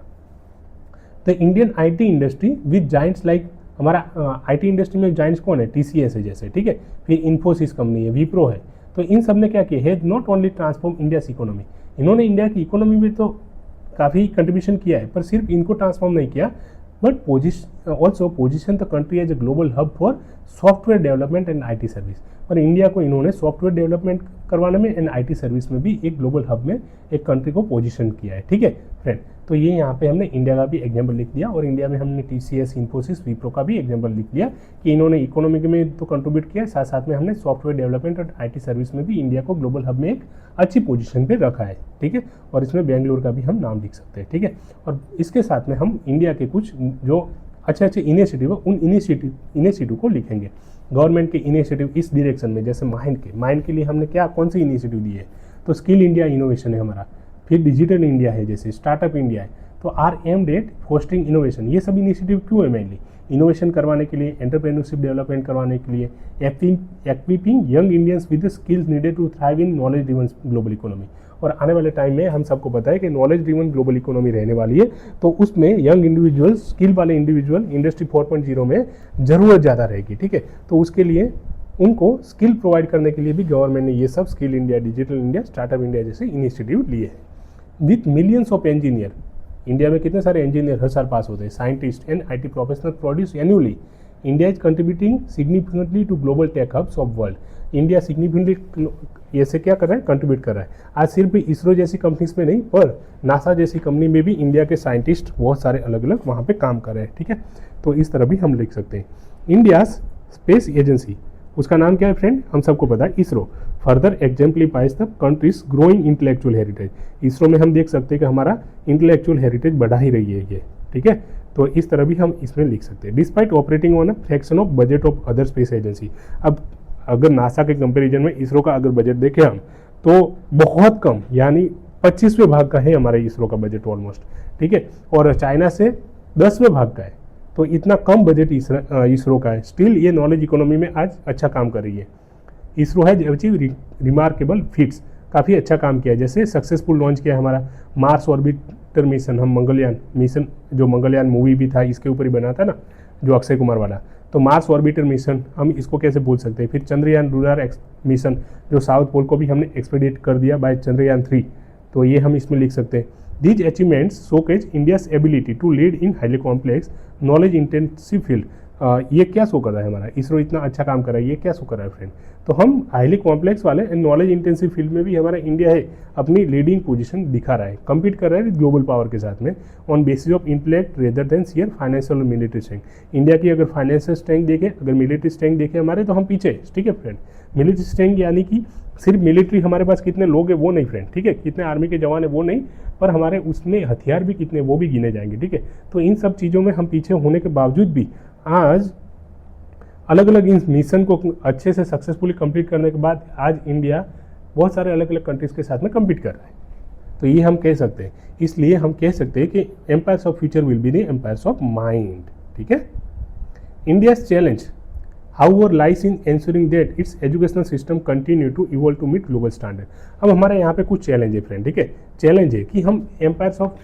The Indian IT industry with Giants like, हमारा IT इंडस्ट्री में जाइंट्स कौन है? TCS है जैसे, ठीक है, फिर इन्फोसिस कंपनी है, विप्रो है। तो इन सब ने क्या किया? Has not only transform India's economy, इन्होंने इंडिया की इकोनॉमी में तो काफ़ी कंट्रीब्यूशन किया है, पर सिर्फ इनको ट्रांसफॉर्म नहीं किया, but also position the country as a global hub for software development and IT service. और इंडिया को इन्होंने सॉफ्टवेयर डेवलपमेंट करवाने में एंड IT सर्विस में भी एक ग्लोबल हब में एक कंट्री को पोजीशन किया है। ठीक है फ्रेंड, तो ये यहाँ पे हमने इंडिया का भी एग्जाम्पल लिख दिया और इंडिया में हमने TCS, इन्फोसिस, विप्रो का भी एग्जाम्पल लिख दिया कि इन्होंने इकोनॉमी में तो कंट्रीब्यूट किया है, साथ साथ में हमने सॉफ्टवेयर डेवलपमेंट और IT सर्विस में भी इंडिया को ग्लोबल हब में एक अच्छी पोजीशन पे रखा है। ठीक है, और इसमें बेंगलुरु का भी हम नाम लिख सकते हैं। ठीक है, और इसके साथ में हम इंडिया के कुछ जो अच्छे अच्छे इनिशिएटिव है उन इनिशिएटिव को लिखेंगे। गवर्नमेंट के इनिशिएटिव इस डायरेक्शन में, जैसे माइंड के लिए हमने क्या कौन सी इनिशिएटिव दी है? तो स्किल इंडिया इनोवेशन है हमारा, फिर डिजिटल इंडिया है, जैसे स्टार्टअप इंडिया है। तो are aimed at fostering innovation, ये सब इनिशिएटिव क्यों है? मेनली इनोवेशन करवाने के लिए, एंटरप्रेन्योरशिप डेवलपमेंट करवाने के लिए, equipping young Indians with the skills needed to thrive in knowledge driven global economy. और आने वाले टाइम में हम सबको पता है कि नॉलेज ड्रिवन ग्लोबल इकोनॉमी रहने वाली है, तो उसमें यंग इंडिविजुअल, स्किल वाले इंडिविजुअल इंडस्ट्री 4.0 में ज़रूरत ज़्यादा रहेगी। ठीक है, तो उसके लिए उनको स्किल प्रोवाइड करने के लिए भी गवर्नमेंट ने ये सब skill India, digital India, startup India जैसे इनिशिएटिव लिए हैं। With millions of engineer, India में कितने सारे इंजीनियर हर साल पास होते हैं, scientist and IT professional produce annually. India is contributing significantly to global tech hubs of world. India significantly ये से क्या कर रहा है? कंट्रीब्यूट कर रहा है। आज सिर्फ इसरो जैसी कंपनीज में नहीं, पर नासा जैसी कंपनी में भी इंडिया के साइंटिस्ट बहुत सारे अलग अलग वहाँ पे काम कर रहे हैं। ठीक है, तो इस तरह भी हम लिख सकते हैं। इंडिया स्पेस एजेंसी, उसका नाम क्या है फ्रेंड? हम सबको पता है, ISRO. Further exemplifies the country's growing intellectual heritage. ISRO में हम देख सकते हैं कि हमारा इंटेलेक्चुअल हेरिटेज बढ़ा ही रही है ये। ठीक है, तो इस तरह भी हम इसमें लिख सकते हैं। Despite operating on a fraction of budget of other space agency. अब अगर नासा के कंपैरिजन में इसरो का अगर बजट देखें हम, तो बहुत कम, यानी 25वें भाग का है हमारे इसरो का बजट ऑलमोस्ट। ठीक है, और चाइना से 10वें भाग का है, तो इतना कम बजट इसरो का है। स्टिल ये नॉलेज इकोनॉमी में आज अच्छा काम कर रही है। ISRO has achieve remarkable feats, काफ़ी अच्छा काम किया है। जैसे सक्सेसफुल लॉन्च किया हमारा मार्स ऑर्बिटर मिशन, हम मंगलयान मिशन, जो मंगलयान मूवी भी था इसके ऊपर ही बना था ना, जो अक्षय कुमार वाला, तो मार्स ऑर्बिटर मिशन हम इसको कैसे भूल सकते हैं। फिर चंद्रयान रूलर मिशन, जो साउथ पोल को भी हमने एक्सपेडिट कर दिया बाय चंद्रयान 3, तो ये हम इसमें लिख सकते हैं। These achievements showcase India's ability to lead in highly complex knowledge intensive field. ये क्या शो कर रहा है हमारा? इसरो इतना अच्छा काम कर रहा है, ये क्या शो कर रहा है फ्रेंड? तो हम हाईली कॉम्प्लेक्स वाले एंड नॉलेज इंटेंसिव फील्ड में भी हमारा इंडिया है अपनी लीडिंग पोजीशन दिखा रहा है, कम्पीट कर रहा है ग्लोबल पावर के साथ में on basis of intellect rather than share financial और मिलिट्री स्ट्रेंथ। इंडिया की अगर फाइनेंशियल स्ट्रेंथ देखें, अगर मिलिट्री स्ट्रेंथ देखें हमारे, तो हम पीछे। ठीक है फ्रेंड, मिलिट्री स्ट्रेंथ यानी कि सिर्फ मिलिट्री हमारे पास कितने लोग हैं वो नहीं फ्रेंड, ठीक है, कितने आर्मी के जवान है वो नहीं, पर हमारे उसमें हथियार भी कितने वो भी गिने जाएंगे। ठीक है, तो इन सब चीज़ों में हम पीछे होने के बावजूद भी आज अलग अलग इन मिशन को अच्छे से सक्सेसफुली कंप्लीट करने के बाद आज इंडिया बहुत सारे अलग अलग कंट्रीज़ के साथ में कम्पीट कर रहा है। तो ये हम कह सकते हैं, इसलिए हम कह सकते हैं कि empires of future will be the empires of mind. ठीक है, India's challenge however lies in ensuring that its educational system continue to evolve to meet global standard। अब हमारे यहाँ पे कुछ चैलेंज है फ्रेंड। ठीक है, चैलेंज है कि हम एम्पायर्स ऑफ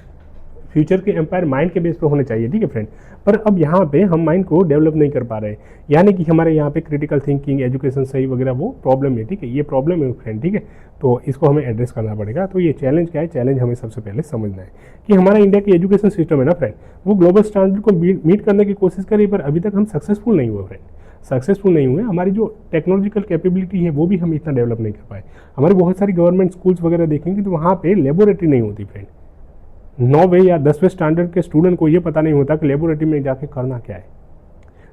फ्यूचर के एम्पायर माइंड के बेस पे होने चाहिए। ठीक है फ्रेंड, पर अब यहाँ पे हम माइंड को डेवलप नहीं कर पा रहे हैं, यानी कि हमारे यहाँ पे क्रिटिकल थिंकिंग, एजुकेशन सही वगैरह वो प्रॉब्लम है। ठीक है, ये प्रॉब्लम है फ्रेंड। ठीक है, तो इसको हमें एड्रेस करना पड़ेगा। तो ये चैलेंज क्या है? चैलेंज हमें सबसे पहले समझना है कि हमारा इंडिया की एजुकेशन सिस्टम है ना फ्रेंड, वो ग्लोबल स्टैंडर्ड को मीट करने की कोशिश करी, पर अभी तक हम सक्सेसफुल नहीं हुए फ्रेंड, सक्सेसफुल नहीं हुए। हमारी जो टेक्नोलॉजिकल कैपेबिलिटी है वो भी हम इतना डेवलप नहीं कर पाए। हमारी बहुत सारी गवर्नमेंट स्कूल्स वगैरह देखेंगे तो वहाँ पे लेबोरेटरी नहीं होती फ्रेंड, 9वें या 10वें स्टैंडर्ड के स्टूडेंट को ये पता नहीं होता कि लेबोरेटरी में जाके करना क्या है।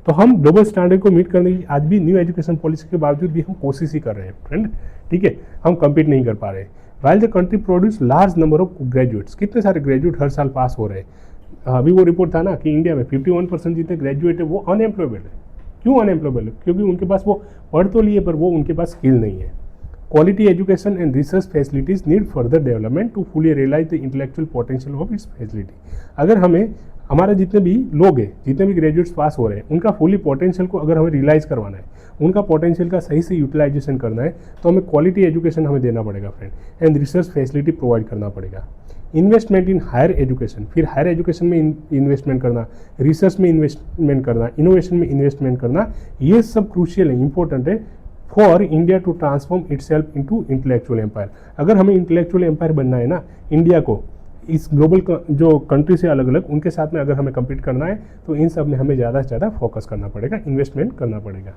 तो हम ग्लोबल स्टैंडर्ड को मीट करने की आज भी न्यू एजुकेशन पॉलिसी के बावजूद भी हम कोशिश ही कर रहे हैं फ्रेंड, ठीक है, हम कम्पीट नहीं कर पा रहे। While the country produce large number of graduates, कितने सारे ग्रेजुएट हर साल पास हो रहे हैं। अभी वो रिपोर्ट था ना कि इंडिया में 51% जितने ग्रेजुएट है वो अनएम्प्लॉयबल है। क्यों अनएम्प्लॉयबल है? क्योंकि उनके पास वो पढ़ तो लिए पर वो उनके पास स्किल नहीं है। Quality education and research facilities need further development to fully realise the intellectual potential of its facility. अगर हमें हमारे जितने भी लोग हैं, जितने भी ग्रेजुएट्स पास हो रहे हैं, उनका फुली पोटेंशियल को अगर हमें रियलाइज करवाना है, उनका पोटेंशियल का सही से यूटिलाइजेशन करना है, तो हमें क्वालिटी एजुकेशन हमें देना पड़ेगा friend, and research facility provide करना पड़ेगा। इन्वेस्टमेंट इन हायर एजुकेशन, फिर हायर एजुकेशन में इन्वेस्टमेंट करना, रिसर्च में इन्वेस्टमेंट करना, इनोवेशन में इन्वेस्टमेंट करना, ये सब क्रूशियल है, इंपॉर्टेंट है for India to transform itself into intellectual empire. अगर हमें इंटेलेक्चुअल एम्पायर बनना है ना, इंडिया को इस ग्लोबल जो कंट्री से अलग अलग उनके साथ में अगर हमें कम्पीट करना है, तो इन सब में हमें ज़्यादा से ज़्यादा फोकस करना पड़ेगा, इन्वेस्टमेंट करना पड़ेगा।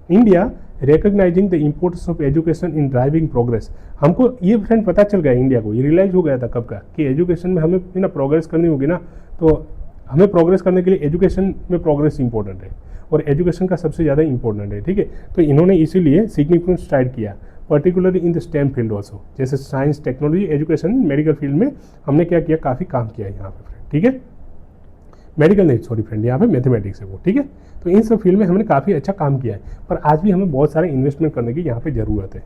India recognising the importance of education in driving progress. हमको ये फ्रेंड पता चल गया, इंडिया को ये रियलाइज हो गया था कब का कि एजुकेशन में हमें ना प्रोग्रेस करनी होगी ना, तो हमें प्रोग्रेस करने के लिए एजुकेशन में प्रोग्रेस इंपॉर्टेंट है और एजुकेशन का सबसे ज़्यादा इंपॉर्टेंट है, ठीक है। तो इन्होंने इसीलिए सिग्निफिकेंट स्ट्राइड किया, particularly in the STEM field also, जैसे science, technology, education, medical field में हमने क्या किया, काफ़ी काम किया है यहाँ पे फ्रेंड, ठीक है। मेडिकल नहीं, सॉरी फ्रेंड, यहाँ पे मैथमेटिक्स है वो, ठीक है। तो इन सब फील्ड में हमने काफ़ी अच्छा काम किया है, पर आज भी हमें बहुत सारे इन्वेस्टमेंट करने की यहाँ पे ज़रूरत है।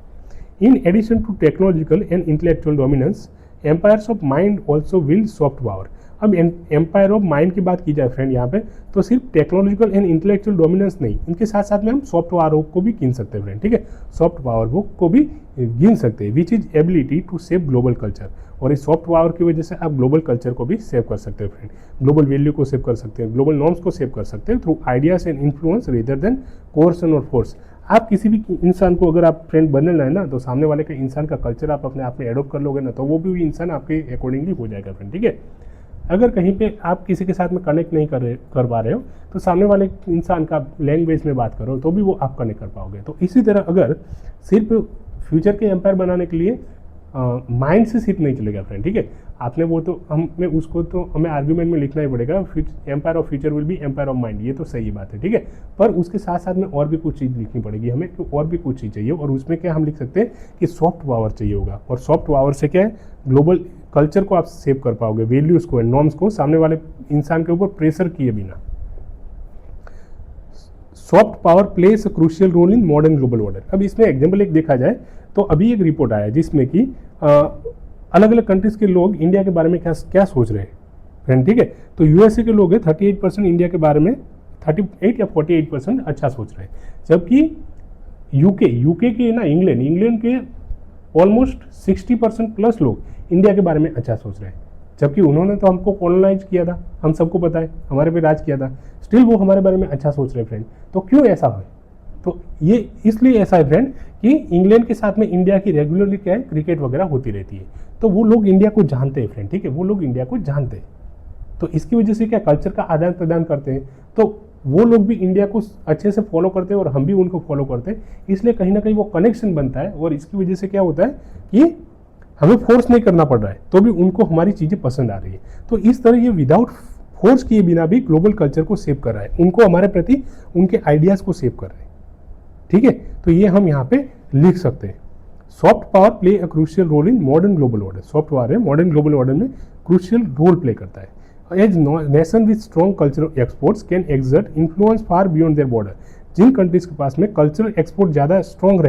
In addition to technological and intellectual dominance, empires of mind also will soft power. अब एम्पायर ऑफ माइंड की बात की जाए फ्रेंड यहाँ पे, तो सिर्फ टेक्नोलॉजिकल एंड इंटेलेक्चुअल डोमिनेंस नहीं, इनके साथ साथ में हम सॉफ्ट पावर को भी गिन सकते हैं फ्रेंड, ठीक है। सॉफ्ट पावर को भी गिन सकते हैं, which is ability to save global culture. और इस सॉफ्ट पावर की वजह से आप ग्लोबल कल्चर को भी सेव कर सकते हैं फ्रेंड, ग्लोबल वैल्यू को सेव कर सकते हैं, ग्लोबल नॉर्म्स को सेव कर सकते हैं through ideas and influence rather than कोर्सन और फोर्स। आप किसी भी इंसान को अगर आप फ्रेंड बनना है ना, तो सामने वाले के इंसान का कल्चर आप अपने आप में एडोप्ट कर लोगे ना, तो वो भी इंसान आपके अकॉर्डिंगली हो जाएगा फ्रेंड, ठीक है। अगर कहीं पे आप किसी के साथ में कनेक्ट नहीं कर पा रहे हो, तो सामने वाले इंसान का लैंग्वेज में बात करो तो भी वो आप कनेक्ट कर पाओगे। तो इसी तरह अगर सिर्फ फ्यूचर के एम्पायर बनाने के लिए माइंड से सिर्फ नहीं चलेगा फ्रेंड, ठीक है। आपने वो तो हमें उसको तो हमें आर्ग्यूमेंट में लिखना ही पड़ेगा, empire of future will be empire of mind, ये तो सही बात है, ठीक है। पर उसके साथ साथ में और भी कुछ चीज़ लिखनी पड़ेगी हमें, तो और भी कुछ चीज़ चाहिए, और उसमें क्या हम लिख सकते हैं कि सॉफ्ट पावर चाहिए होगा। और सॉफ्ट पावर से क्या है, ग्लोबल कल्चर को आप सेव कर पाओगे, वैल्यूज़ को, नॉर्म्स को सामने वाले इंसान के ऊपर प्रेशर किए बिना। Soft power place a crucial role in modern global order. अब इसमें एग्जाम्पल एक देखा जाए तो अभी एक रिपोर्ट आया जिसमें कि अलग अलग कंट्रीज के लोग इंडिया के बारे में क्या सोच रहे हैं फ्रेंड, ठीक है। तो यूएसए के लोग हैं 38% इंडिया के बारे में 38 या 48% अच्छा सोच रहे हैं, जबकि यूके के ना इंग्लैंड के ऑलमोस्ट 60% प्लस लोग इंडिया के बारे में अच्छा सोच रहे हैं, जबकि उन्होंने तो हमको कॉलोनाइज किया था, हम सबको पता है, हमारे पे राज किया था, स्टिल वो हमारे बारे में अच्छा सोच रहे हैं फ्रेंड। तो क्यों ऐसा है? तो ये इसलिए ऐसा है फ्रेंड कि इंग्लैंड के साथ में इंडिया की रेगुलरली क्या है, क्रिकेट वगैरह होती रहती है, तो वो लोग इंडिया को जानते हैं फ्रेंड, ठीक है, वो लोग इंडिया को जानते हैं। तो इसकी वजह से क्या कल्चर का आदान प्रदान करते हैं, तो वो लोग भी इंडिया को अच्छे से फॉलो करते हैं और हम भी उनको फॉलो करते हैं, इसलिए कहीं ना कहीं वो कनेक्शन बनता है। और इसकी वजह से क्या होता है कि हमें फोर्स नहीं करना पड़ रहा है, तो भी उनको हमारी चीज़ें पसंद आ रही है। तो इस तरह ये विदाउट फोर्स किए बिना भी ग्लोबल कल्चर को सेव कर रहा है, उनको हमारे प्रति उनके आइडियाज़ को सेव कर रहे हैं, ठीक है। तो ये हम यहाँ पे लिख सकते हैं, soft power play a crucial role in modern global order. Soft power है मॉडर्न ग्लोबल ऑर्डर में क्रूशियल रोल प्ले करता है। As nation with strong cultural exports can exert influence far beyond their border. जिन countries के पास में cultural export ज़्यादा strong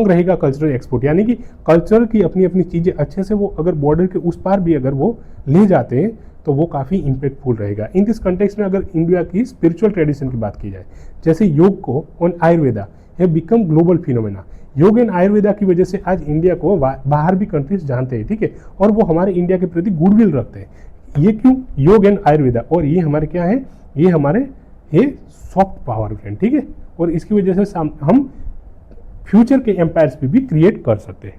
रहेगा कल्चरल एक्सपोर्ट, यानी कि कल्चर की अपनी अपनी चीज़ें अच्छे से वो अगर बॉर्डर के उस पार भी अगर वो ले जाते हैं तो वो काफ़ी इम्पैक्टफुल रहेगा। इन दिस कंटेक्स्ट में अगर इंडिया की स्पिरिचुअल ट्रेडिशन की बात की जाए, जैसे योग को और Ayurveda have become global phenomena. योग एंड आयुर्वेदा की वजह से आज इंडिया को बाहर भी कंट्रीज जानते हैं, ठीक है, और वो हमारे इंडिया के प्रति गुडविल रखते हैं। ये क्यों? योग एंड आयुर्वेदा, और ये हमारे क्या है, ये हमारे ये सॉफ्ट पावर फ्रेंड, ठीक है। और इसकी वजह से हम फ्यूचर के एम्पायर्स भी क्रिएट कर सकते हैं।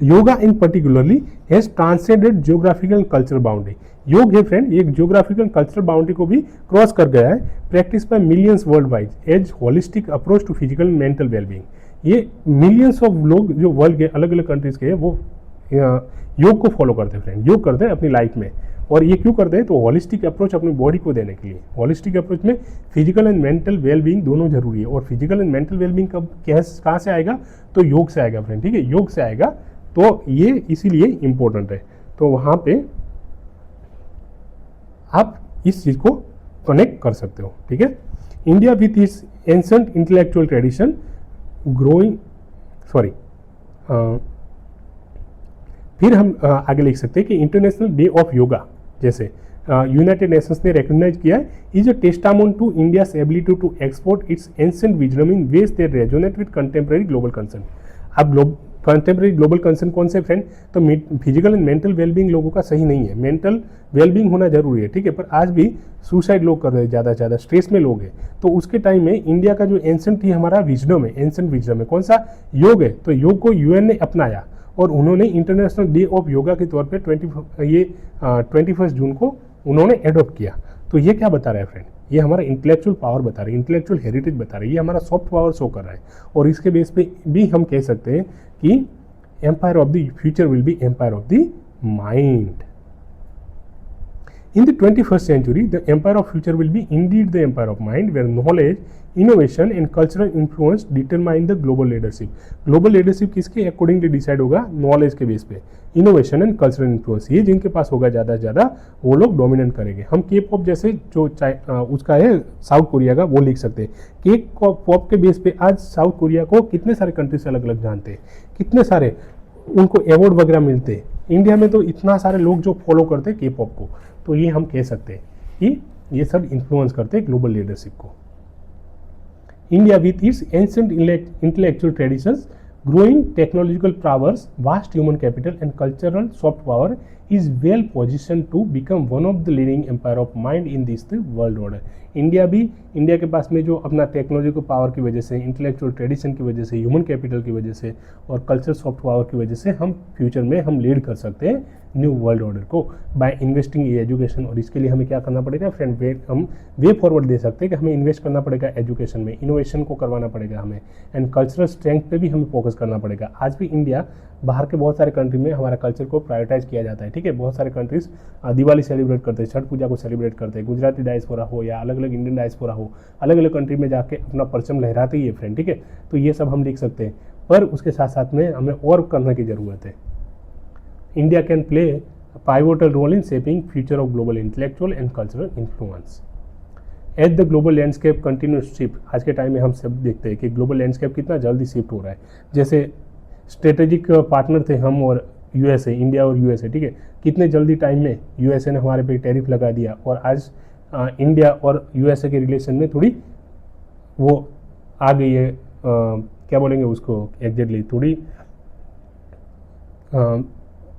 Yoga in particularly has transcended geographical cultural boundary. योग है फ्रेंड, ये जियोग्राफिकल कल्चरल बाउंड्री को भी क्रॉस कर गया है, practice by millions worldwide as holistic approach to physical mental wellbeing. ये मिलियंस ऑफ लोग जो वर्ल्ड के अलग अलग कंट्रीज के हैं वो योग को फॉलो करते हैं फ्रेंड, योग करते हैं अपनी लाइफ में। और ये क्यों करते हैं, तो होलिस्टिक अप्रोच अपनी बॉडी को देने के लिए। होलिस्टिक अप्रोच में फिजिकल एंड मेंटल वेलबींग दोनों जरूरी है, और फिजिकल एंड मेंटल वेलबींग कब कहाँ से आएगा, तो योग से आएगा फ्रेंड, ठीक है, योग से आएगा। तो ये इसीलिए इंपॉर्टेंट है। तो वहाँ पे आप इस चीज़ को कनेक्ट कर सकते हो, ठीक है। India with its ancient intellectual tradition growing, sorry, फिर हम आगे लिख सकते हैं कि इंटरनेशनल डे ऑफ योगा, जैसे यूनाइटेड नेशंस ने रिकॉग्नाइज किया है, is a testament to India's ability to export its ancient wisdom in ways that resonate with contemporary global concern. अब कंटेम्प्रेरी ग्लोबल कंसर्न कौन से फ्रेंड, तो फिजिकल एंड मेंटल वेलबींग लोगों का सही नहीं है, मेंटल वेलबींग होना जरूरी है, ठीक है, पर आज भी सुसाइड लोग कर रहे हैं, ज़्यादा से ज़्यादा स्ट्रेस में लोग हैं। तो उसके टाइम में इंडिया का जो एंशंट ही हमारा विजडम है, एंशंट विजडम है, कौन सा, योग है। तो योग को यूएन ने अपनाया और उन्होंने इंटरनेशनल डे ऑफ योगा के तौर पे 21 जून को उन्होंने एडॉप्ट किया। तो ये क्या बता रहा है फ्रेंड, ये हमारा इंटेलेक्चुअल पावर बता रहा है, इंटेलेक्चुअल हेरिटेज बता रहा है, ये हमारा सॉफ्ट पावर शो कर रहा है। और इसके बेस पे भी हम कह सकते हैं कि empire of the future will be empire of the mind. In the 21st century, the empire of future will be indeed the empire of mind, where knowledge, innovation and cultural influence determine the global leadership. Global leadership किसके accordingly decide होगा, knowledge के base पे, innovation and cultural influence, ये जिनके पास होगा ज़्यादा से ज़्यादा वो लोग डोमिनेट करेंगे। हम के पॉप जैसे जो उसका है साउथ कोरिया का, वो लिख सकते हैं। के पॉप के बेस पे आज साउथ कोरिया को कितने सारे कंट्री से अलग अलग जानते हैं, कितने सारे उनको अवार्ड वगैरह मिलते हैं। इंडिया में तो इतना सारे लोग जो फॉलो करते हैं के पॉप को, तो ये हम कह सकते हैं कि ये सब इन्फ्लुएंस करते हैं ग्लोबल लीडरशिप को। India with its ancient intellectual traditions, growing technological powers, vast human capital and cultural soft power is well position to become one of the leading empire of mind in this world order. India के पास में जो अपना technological power की वजह से, intellectual tradition की वजह से, ह्यूमन कैपिटल की वजह से और कल्चर सॉफ्ट पावर की वजह से हम फ्यूचर में हम लीड कर सकते हैं न्यू वर्ल्ड ऑर्डर को बाय इन्वेस्टिंग इन एजुकेशन। और इसके लिए हमें क्या करना पड़ेगा फ्रेंड, हम वे फॉरवर्ड दे सकते हैं कि हमें इन्वेस्ट करना पड़ेगा एजुकेशन में, इनोवेशन को करवाना पड़ेगा हमें, एंड कल्चरल स्ट्रेंथ पे भी हमें फोकस करना पड़ेगा। आज भी इंडिया बाहर के बहुत सारे कंट्री में हमारा कल्चर को प्रायोरिटाइज किया जाता है, ठीक है। बहुत सारे कंट्रीज दिवाली सेलिब्रेट करते हैं, छठ पूजा को सेलिब्रेट करते हैं, गुजराती डायस्पोरा हो या अलग अलग इंडियन डायस्पोरा हो, अलग अलग कंट्री में जाके अपना परचम लहराते ही है फ्रेंड, ठीक है। तो ये सब हम लिख सकते हैं, पर उसके साथ साथ में हमें और करने की ज़रूरत है। India can play pivotal role in shaping future of global intellectual and cultural influence. As the global landscape continues to shift, आज के टाइम में हम सब देखते हैं कि ग्लोबल लैंडस्केप कितना जल्दी शिफ्ट हो रहा है। जैसे स्ट्रेटेजिक पार्टनर थे हम और यूएसए, इंडिया और यूएसए, ठीक है, कितने जल्दी टाइम में यूएसए ने हमारे पे टैरिफ लगा दिया, और आज इंडिया और यूएसए के रिलेशन में थोड़ी वो आ गई है, क्या बोलेंगे उसको एग्जैक्टली, थोड़ी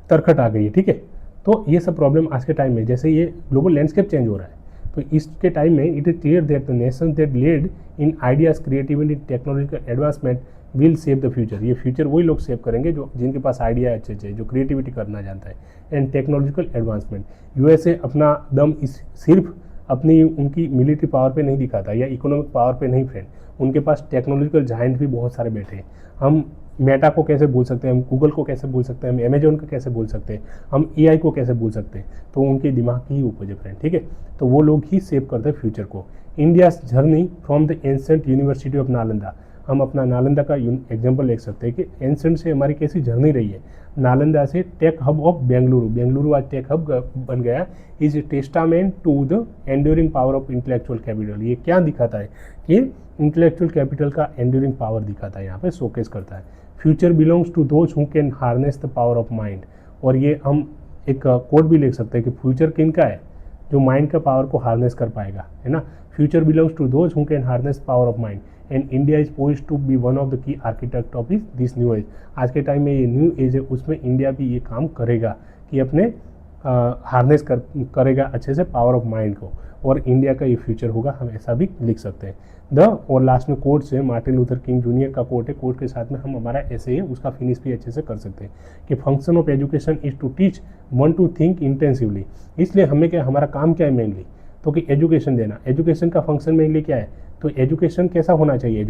तरखट आ गई है, ठीक है। तो ये सब प्रॉब्लम आज के टाइम में, जैसे ये ग्लोबल लैंडस्केप चेंज हो रहा है, तो इसके टाइम में it is clear that the Nations that lead in ideas, creativity, technological advancement will save the future. ये फ्यूचर वही लोग सेव करेंगे जो जिनके पास आइडिया अच्छे अच्छे, जो क्रिएटिविटी करना जानता है, एंड टेक्नोलॉजिकल एडवांसमेंट। यूएसए अपना दम सिर्फ अपनी उनकी मिलिट्री पावर पे नहीं दिखाता या इकोनॉमिक पावर पे नहीं फ्रेंड, उनके पास टेक्नोलॉजिकल जायंट भी बहुत सारे बैठे हैं। हम मेटा को कैसे भूल सकते हैं, हम गूगल को कैसे भूल सकते हैं, हम अमेजोन को कैसे भूल सकते हैं, हम एआई को कैसे भूल सकते हैं, तो उनके दिमाग की ही उपज है फ्रेंड, ठीक है। तो वो लोग ही सेव करते हैं फ्यूचर को। India journey from the ancient university of Nalanda, हम अपना नालंदा का एग्जाम्पल ले सकते हैं कि एंशंट से हमारी कैसी जर्नी रही है। नालंदा से tech hub of Bengaluru, Bengaluru आज टेक हब बन गया, is testament to the enduring power of intellectual capital. ये क्या दिखाता है कि इंटेलेक्चुअल कैपिटल का एंड्योरिंग पावर दिखाता है, यहाँ पे शोकेस करता है। Future belongs to those who can harness the power of mind, और ये हम एक कोड भी लिख सकते हैं कि फ्यूचर किनका है, जो माइंड का पावर को हार्नेस कर पाएगा, है ना। Future belongs to those who can harness power of mind, and India is poised to be one of the key architect of this new age. आज के टाइम में ये न्यू एज है, उसमें इंडिया भी ये काम करेगा कि अपने हार्नेस करेगा अच्छे से पावर ऑफ माइंड को, और इंडिया का ये फ्यूचर होगा, हम ऐसा भी लिख सकते हैं। और लास्ट में कोट से मार्टिन लूथर किंग जूनियर का कोट है, कोट के साथ में हम हमारा ऐसे ही उसका फिनिश भी अच्छे से कर सकते हैं कि function of education is to teach one to think intensively. इसलिए हमें क्या, हमारा काम क्या है मेनली, तो कि एजुकेशन देना। एजुकेशन का फंक्शन मेनली क्या है, तो एजुकेशन कैसा होना चाहिए,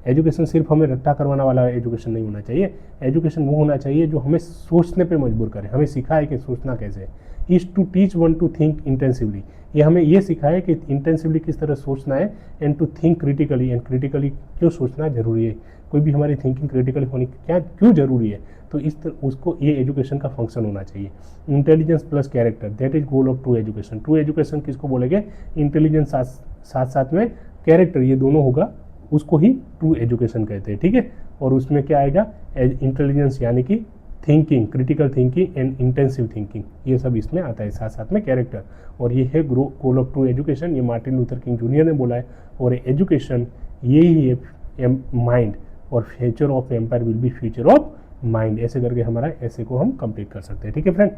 एजुकेशन सिर्फ हमें रट्टा करवाने वाला एजुकेशन नहीं होना चाहिए। एजुकेशन वो होना चाहिए जो हमें सोचने पे मजबूर करे, हमें सिखाए कि सोचना कैसे है। Is to teach one to think intensively, ये हमें ये सिखाए कि इंटेंसिवली किस तरह सोचना है, and to think critically, and critically क्यों सोचना जरूरी है, कोई भी हमारी थिंकिंग क्रिटिकली होनी क्या क्यों जरूरी है। तो इस तरह उसको ये एजुकेशन का फंक्शन होना चाहिए। Intelligence plus character, that is goal of true education. True education किसको बोलेंगे? इंटेलिजेंस साथ साथ में कैरेक्टर, ये दोनों होगा, उसको ही ट्रू एजुकेशन कहते हैं। ठीक है, और उसमें क्या आएगा? इंटेलिजेंस यानी कि thinking, critical thinking and intensive thinking, ये सब इसमें आता है, साथ साथ में कैरेक्टर। और ये है गोल ऑफ ट्रू एजुकेशन, ये मार्टिन लूथर किंग जूनियर ने बोला है। और एजुकेशन यही है माइंड, और future of empire will be future of mind. ऐसे करके हमारा ऐसे को हम कंप्लीट कर सकते हैं। ठीक है फ्रेंड,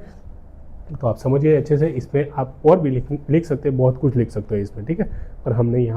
तो आप समझिए अच्छे से, इसमें आप और भी लिख सकते हैं, बहुत कुछ लिख सकते हैं इसमें। ठीक है, पर हमने यहाँ